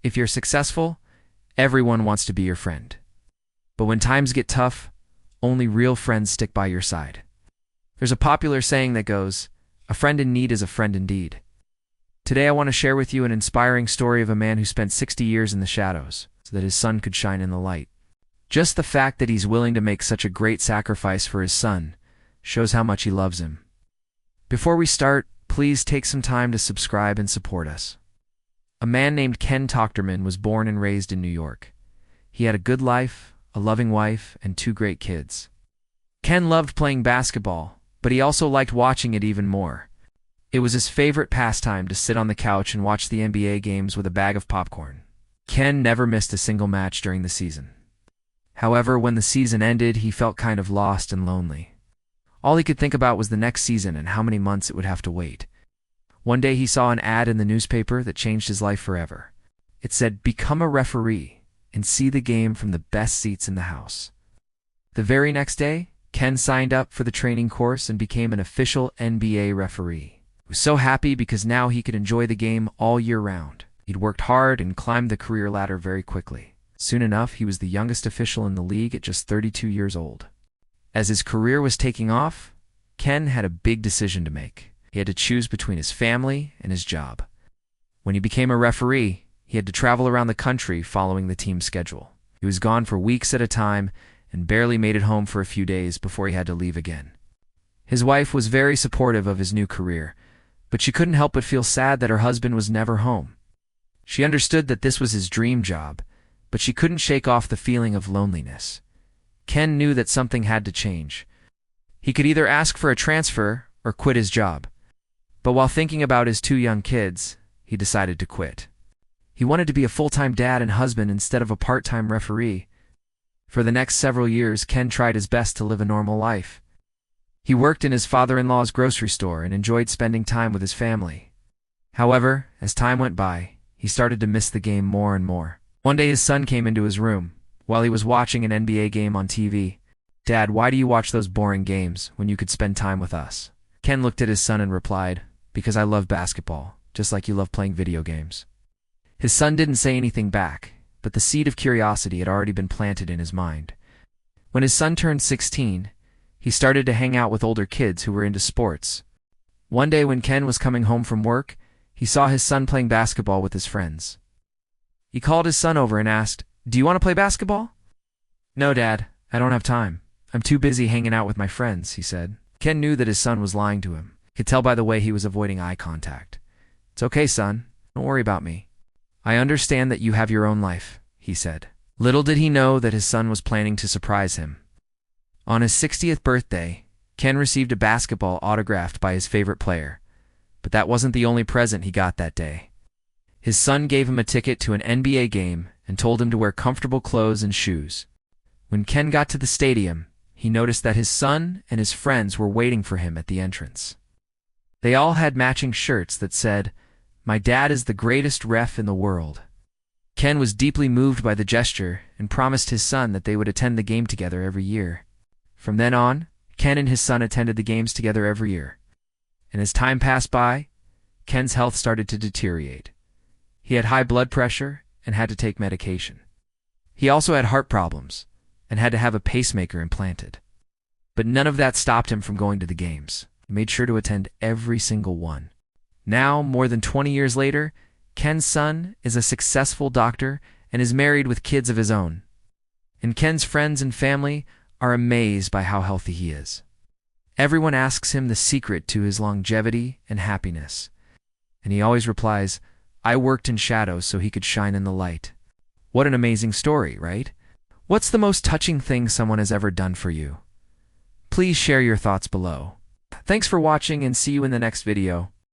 If you're successful, everyone wants to be your friend. But when times get tough, only real friends stick by your side. There's a popular saying that goes, "A friend in need is a friend indeed." Today I want to share with you an inspiring story of a man who spent 60 years in the shadows so that his son could shine in the light. Just the fact that he's willing to make such a great sacrifice for his son shows how much he loves him. Before we start, please take some time to subscribe and support us. A man named Ken Tochterman was born and raised in New York. He had a good life, a loving wife, and 2 great kids. Ken loved playing basketball, but he also liked watching it even more. It was his favorite pastime to sit on the couch and watch the NBA games with a bag of popcorn. Ken never missed a single match during the season. However, when the season ended, he felt kind of lost and lonely. All he could think about was the next season and how many months it would have to wait. One day he saw an ad in the newspaper that changed his life forever. It said, "Become a referee and see the game from the best seats in the house." The very next day, Ken signed up for the training course and became an official NBA referee. He was so happy because now he could enjoy the game all year round. He'd worked hard and climbed the career ladder very quickly. Soon enough, he was the youngest official in the league at just 32 years old. As his career was taking off, Ken had a big decision to make. He had to choose between his family and his job. When he became a referee, he had to travel around the country following the team's schedule. He was gone for weeks at a time and barely made it home for a few days before he had to leave again. His wife was very supportive of his new career, but she couldn't help but feel sad that her husband was never home. She understood that this was his dream job, but she couldn't shake off the feeling of loneliness. Ken knew that something had to change. He could either ask for a transfer or quit his job. But while thinking about his 2 young kids, he decided to quit. He wanted to be a full-time dad and husband instead of a part-time referee. For the next several years, Ken tried his best to live a normal life. He worked in his father-in-law's grocery store and enjoyed spending time with his family. However, as time went by, he started to miss the game more and more. One day his son came into his room while he was watching an NBA game on TV. "Dad, why do you watch those boring games when you could spend time with us?" Ken looked at his son and replied, "Because I love basketball, just like you love playing video games." His son didn't say anything back, but the seed of curiosity had already been planted in his mind. When his son turned 16, he started to hang out with older kids who were into sports. One day when Ken was coming home from work, he saw his son playing basketball with his friends. He called his son over and asked, "Do you want to play basketball?" "No, Dad, I don't have time. I'm too busy hanging out with my friends," he said. Ken knew that his son was lying to him. He could tell by the way he was avoiding eye contact. "It's okay, son. Don't worry about me. I understand that you have your own life," he said. Little did he know that his son was planning to surprise him. On his 60th birthday, Ken received a basketball autographed by his favorite player. But that wasn't the only present he got that day. His son gave him a ticket to an NBA game and told him to wear comfortable clothes and shoes. When Ken got to the stadium, he noticed that his son and his friends were waiting for him at the entrance. They all had matching shirts that said, "My dad is the greatest ref in the world." Ken was deeply moved by the gesture and promised his son that they would attend the game together every year. From then on, Ken and his son attended the games together every year. And as time passed by, Ken's health started to deteriorate. He had high blood pressure and had to take medication. He also had heart problems and had to have a pacemaker implanted. But none of that stopped him from going to the games. He made sure to attend every single one. Now, more than 20 years later, Ken's son is a successful doctor and is married with kids of his own. And Ken's friends and family are amazed by how healthy he is. Everyone asks him the secret to his longevity and happiness. And he always replies, "I worked in shadows so he could shine in the light." What an amazing story, right? What's the most touching thing someone has ever done for you? Please share your thoughts below. Thanks for watching and see you in the next video.